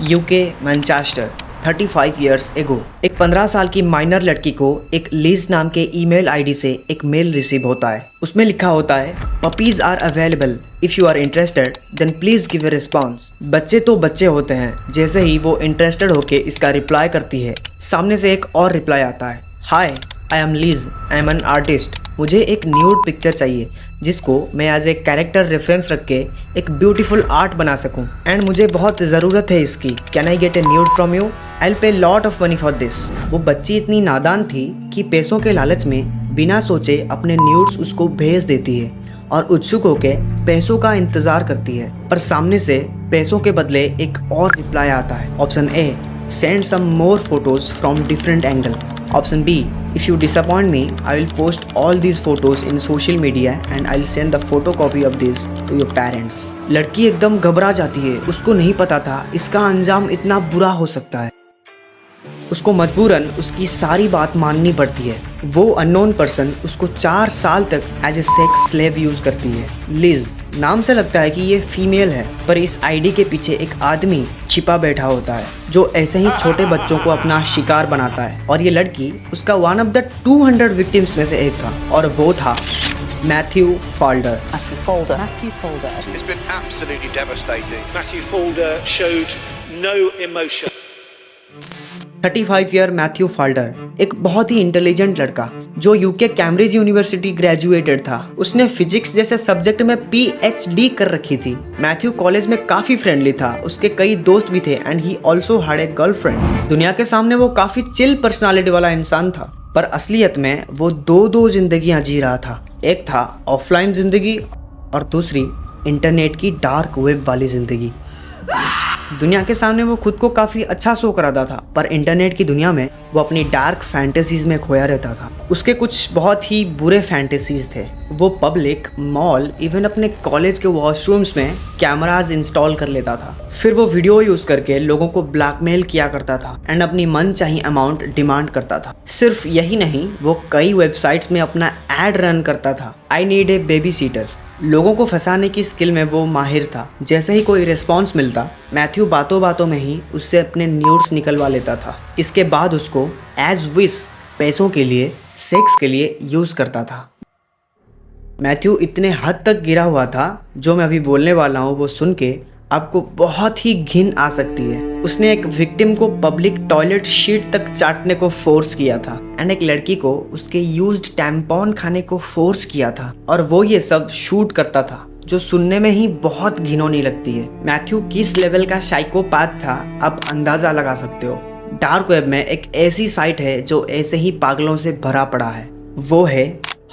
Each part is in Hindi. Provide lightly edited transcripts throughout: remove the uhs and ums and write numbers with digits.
यूके मैनचेस्टर 35 इयर्स एगो एक 15 साल की माइनर लड़की को एक लीज नाम के ईमेल आईडी से एक मेल रिसीव होता है। उसमें लिखा होता है puppies are available if you are interested then please give a response. बच्चे तो बच्चे होते हैं। जैसे ही वो इंटरेस्टेड होके इसका रिप्लाई करती है, सामने से एक और रिप्लाई आता है, hi I am Liz, I am an artist. मुझे एक न्यूड पिक्चर चाहिए जिसको मैं एज ए कैरेक्टर रेफरेंस रख के एक ब्यूटीफुल आर्ट बना सकूं एंड मुझे बहुत ज़रूरत है इसकी। Can I get A nude from you? I will pay lot of money for this. वो बच्ची इतनी नादान थी कि पैसों के लालच में बिना सोचे अपने न्यूड्स उसको भेज देती है और उत्सुक होकर पैसों का इंतज़ार करती है। पर सामने से पैसों के बदले एक और रिप्लाई आता है। Option A, send some more photos from different angle. Option B, if you disappoint me, I will post all these photos in social media and I'll send the photocopy of this to your parents. लड़की एकदम घबरा जाती है। उसको नहीं पता था इसका अंजाम इतना बुरा हो सकता है। उसको मजबूरन उसकी सारी बात माननी पड़ती है। वो अननोन पर्सन उसको 4 साल तक as a sex slave use करती है। लिज नाम से लगता है कि ये फीमेल है, पर इस आईडी के पीछे एक आदमी छिपा बैठा होता है जो ऐसे ही छोटे बच्चों को अपना शिकार बनाता है। और ये लड़की उसका वन ऑफ द 200 विक्टिम्स में से एक था और वो था Matthew Falder. Matthew Folder. It's been absolutely devastating. Matthew Folder showed no emotion. 35 year Matthew Falder एक बहुत ही इंटेलिजेंट लड़का जो यूके कैम्ब्रिज यूनिवर्सिटी ग्रेजुएटेड था। उसने फिजिक्स जैसे सब्जेक्ट में PhD कर रखी थी। मैथ्यू कॉलेज में काफी फ्रेंडली था। उसके कई दोस्त भी थे and he also had a girlfriend. दुनिया के सामने वो काफी चिल पर्सनालिटी वाला इंसान था, पर असलियत में वो दो जिंदगियां जी रहा था। एक था ऑफलाइन जिंदगी और दूसरी इंटरनेट की डार्क वेब वाली जिंदगी। दुनिया के सामने वो खुद को काफ़ी अच्छा शो कराता था, पर इंटरनेट की दुनिया में वो अपनी डार्क फैंटेसीज में खोया रहता था। उसके कुछ बहुत ही बुरे फैंटेसीज थे। वो पब्लिक, मॉल, इवन अपने कॉलेज के वॉशरूम्स में कैमराज इंस्टॉल कर लेता था। फिर वो वीडियो यूज़ करके लोगों को ब्लैकमेल किया करता था एंड अपनी मनचाही अमाउंट डिमांड करता था। सिर्फ यही नहीं, वो कई वेबसाइट्स में अपना एड रन करता था, I need a baby seater. लोगों को फंसाने की स्किल में वो माहिर था। जैसे ही कोई रिस्पॉन्स मिलता, मैथ्यू बातों बातों में ही उससे अपने न्यूड्स निकलवा लेता था। इसके बाद उसको एज विश पैसों के लिए, सेक्स के लिए यूज़ करता था। मैथ्यू इतने हद तक गिरा हुआ था, जो मैं अभी बोलने वाला हूँ वो सुन के आपको बहुत ही घिन आ सकती है। उसने एक विक्टिम को पब्लिक टॉयलेट शीट तक चाटने को फोर्स किया था एंड एक लड़की को उसके यूज्ड टैम्पॉन खाने को फोर्स किया था, और वो ये सब शूट करता था, जो सुनने में ही बहुत घिनौनी लगती है। मैथ्यू किस लेवल का साइकोपैथ था आप अंदाजा लगा सकते हो। डार्क वेब में एक ऐसी साइट है जो ऐसे ही पागलों से भरा पड़ा है। वो है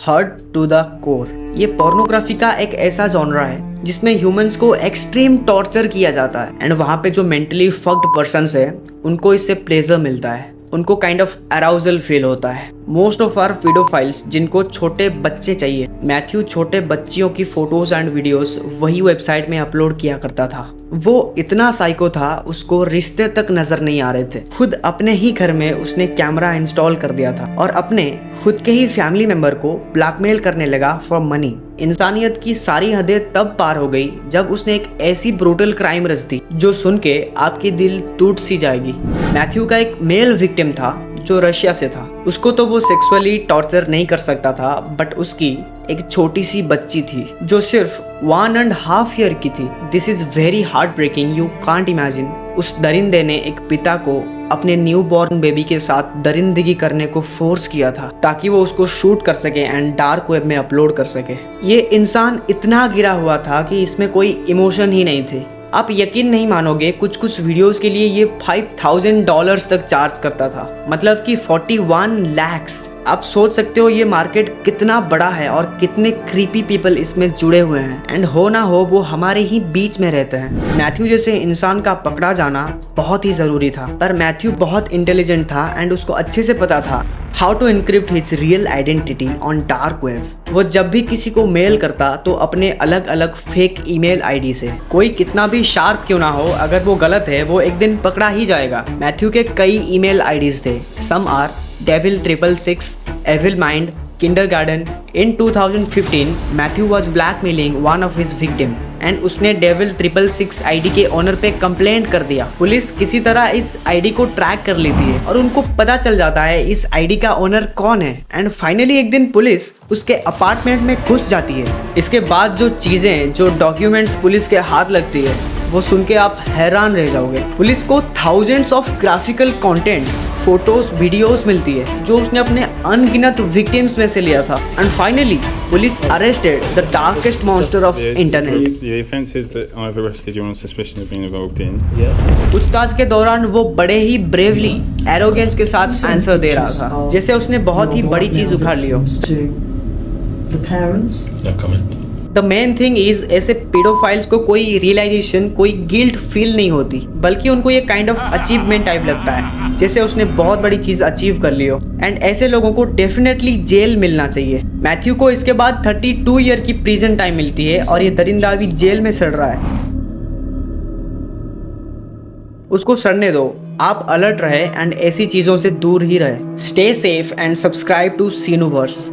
हर्ट टू द कोर। ये पोर्नोग्राफी का एक ऐसा जॉनरा है जिसमें ह्यूमंस को एक्सट्रीम टॉर्चर किया जाता है एंड वहाँ पे जो मेंटली फक्ड पर्सन्स है उनको इससे प्लेजर मिलता है। उनको काइंड ऑफ अराउजल फील होता है। मोस्ट ऑफ आर पीडोफाइल्स जिनको छोटे बच्चे चाहिए, मैथ्यू छोटे बच्चियों की फोटोज एंड वीडियोस वही वेबसाइट में अपलोड किया करता था। वो इतना साइको था, उसको रिश्ते तक नजर नहीं आ रहे थे। खुद अपने ही घर में उसने कैमरा इंस्टॉल कर दिया था और अपने खुद के ही फैमिली मेंबर को ब्लैकमेल करने लगा फॉर मनी। इंसानियत की सारी हदें तब पार हो गई जब उसने एक ऐसी ब्रूटल क्राइम रच दी जो सुन के आपकी दिल टूट सी जाएगी। मैथ्यू का एक मेल विक्टिम था जो रशिया से था। उसको तो वो सेक्सुअली टॉर्चर नहीं कर सकता था, बट उसकी एक छोटी सी बच्ची थी जो सिर्फ 1.5 ईयर की थी। This is very heart breaking, you can't imagine. उस दरिंदे ने एक पिता को अपने न्यू बॉर्न बेबी के साथ दरिंदगी करने को फोर्स किया था ताकि वो उसको शूट कर सके एंड डार्क वेब में अपलोड कर सके। ये इंसान इतना गिरा हुआ था कि इसमें कोई इमोशन ही नहीं थे। आप यकीन नहीं मानोगे, कुछ वीडियोस के लिए ये $5,000 तक चार्ज करता था, मतलब कि 41 lakhs। आप सोच सकते हो ये मार्केट कितना बड़ा है और कितने क्रीपी पीपल इसमें जुड़े हुए हैं एंड हो ना हो वो हमारे ही बीच में रहते हैं। मैथ्यू जैसे इंसान का पकड़ा जाना बहुत ही ज़रूरी था, पर मैथ्यू बहुत इंटेलिजेंट था एंड उसको अच्छे से पता था how to encrypt his real identity on dark web. वो जब भी किसी को मेल करता तो अपने अलग अलग फेक ईमेल आईडी से। कोई कितना भी शार्प क्यों ना हो, अगर वो गलत है वो एक दिन पकड़ा ही जाएगा। मैथ्यू के कई ईमेल आईडीज थे। Some are devil 666, evil mind, kindergarten. In 2015, Matthew was blackmailing one of his victim and उसने डेविल 666 आईडी के ओनर पे कंप्लेंट कर दिया। पुलिस किसी तरह इस आईडी को ट्रैक कर लेती है और उनको पता चल जाता है इस आईडी का ओनर कौन है। एंड फाइनली एक दिन पुलिस उसके अपार्टमेंट में घुस जाती है। इसके बाद जो चीजें, जो डॉक्यूमेंट्स पुलिस के हाथ लगती है, वो सुन के आप हैरान रह जाओगे। पुलिस को thousands of graphical content, photos, videos मिलती है जो उसने अपने अनगिनत विक्टिम्स में से लिया था। And finally police arrested the darkest monster of internet. The offences that I've arrested you on suspicion of being involved in. पूछताछ के दौरान वो बड़े ही ब्रेवली, एरोगेंस के साथ आंसर दे रहा था, जैसे उसने बहुत ही बड़ी चीज उखाड़ ली हो। The parents. No comment. The main thing is, ऐसे पेडोफाइल्स को कोई रियलाइजेशन, कोई गिल्ट फील नहीं होती, बल्कि उनको ये काइंड ऑफ अचीवमेंट टाइप लगता है, जैसे उसने बहुत बड़ी चीज अचीव कर ली हो। एंड ऐसे लोगों को डेफिनेटली जेल मिलना चाहिए। मैथ्यू को इसके बाद 32 ईयर की प्रिजन टाइम मिलती है और ये दरिंदा अभी जेल में सड़ रहा है। उसको सड़ने दो, आप अलर्ट रहे एंड ऐसी चीजों से दूर ही रहे। Stay safe and subscribe to सीनूवर्स।